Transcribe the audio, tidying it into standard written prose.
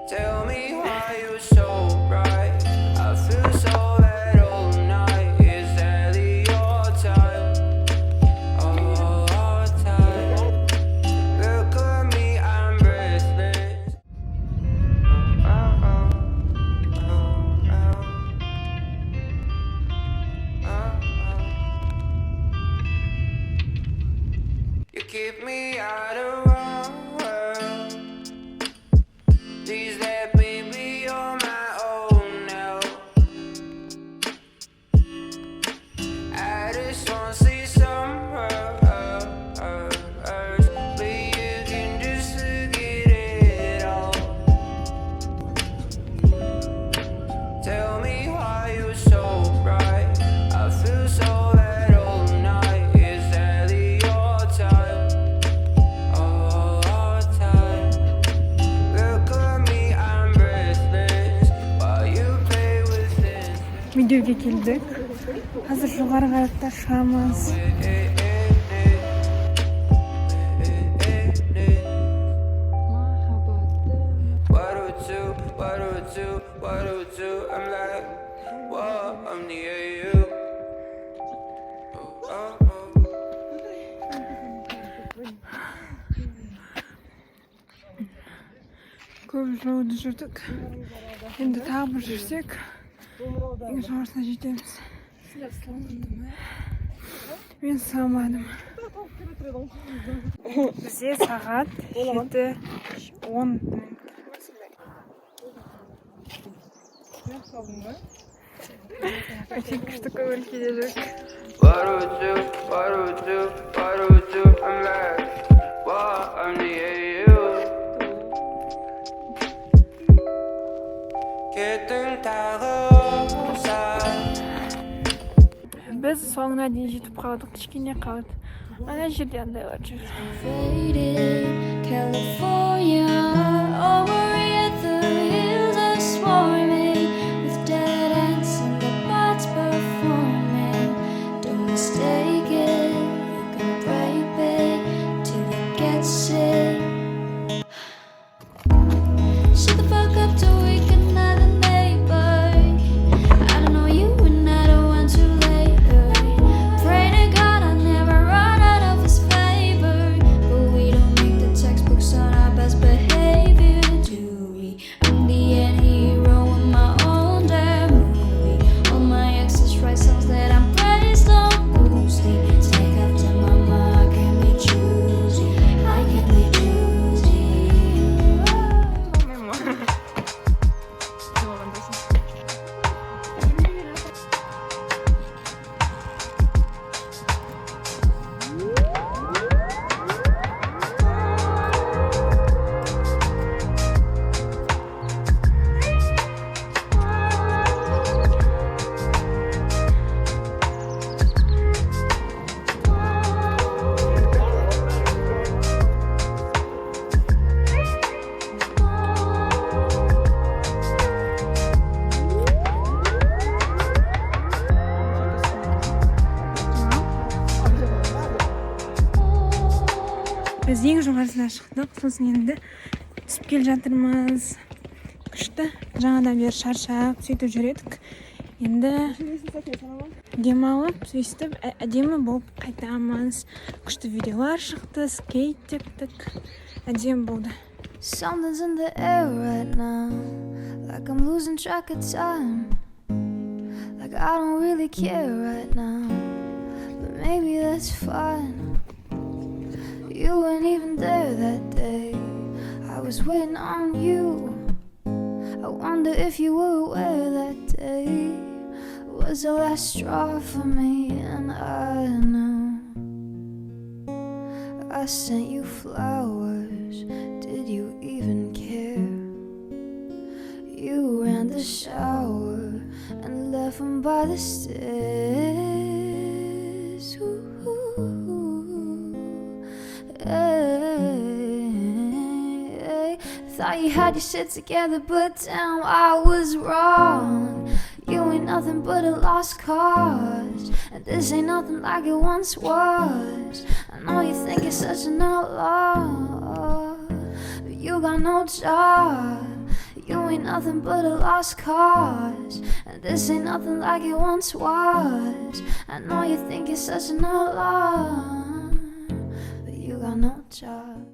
Tell me why you're so bright. I feel so bad all night. Is that your time? All time. Look at me, I'm breathless. You keep me out of wrong world. Please let me be on my own now. I just wanna see some hers, but you can just forget it all. Tell me why you're so bright. I feel so bad all night. Is that your time? All time. Look at me, I'm breathless while you play with this. Медеуге келдік. Қазір жоғары қайықта шығамыз. What do, I'm like, whoa, I'm near you. Көп жолды жүрдік. Енді тағы бір жүрсек, ең жоғарысына жетеміз. Мен салмадым. Бізде сағат 7:10. Өте күшті көңіл күйде жүрік. What do, I'm like, whoa, I'm near you. Кеттің тағы болса. Біз соңына дейін жетіп қалдық, кішкене қалды. Ана жерде андайлар жүр. California, over at the hills are swarming with dead ants and the bats performing. Don't mistake it, you can break it till it gets sick. Shut the fuck up till we can another neighbor. I don't know you and I don't want to later. Pray to God I never run out of his favor, but we don't make the textbooks on our best behavior, do we? I'm the anti-hero in my own damn movie. All my exes write songs that I'm praised on loosely. Take after mama, I can be choosy. I can be choosy. Біз ең жоғарысына шықтық, сосын енді түсіп келе жатырмыз. Күшті, жаңадан бері шаршап, сөйтіп жүредік. Енді демалып, сөйтіп әдемі болып қайтамыз. Күшті видеолар шықты, скейт тектік. Әдемі болды. Something's in the air right now, like I'm losing track of time. Like I don't really care right now, but maybe that's fine. You weren't even there that day, I was waiting on you. I wonder if you were aware that day was the last straw for me. And I know I sent you flowers, did you even care? You ran the shower and left them by the stairs. Hey, thought you had your shit together, but damn, I was wrong. You ain't nothing but a lost cause, and this ain't nothing like it once was. I know you think you're such an outlaw, but you got no job. nothing but a lost cause, and this ain't nothing like it once was. I know you think you're such an outlaw, but you got no job.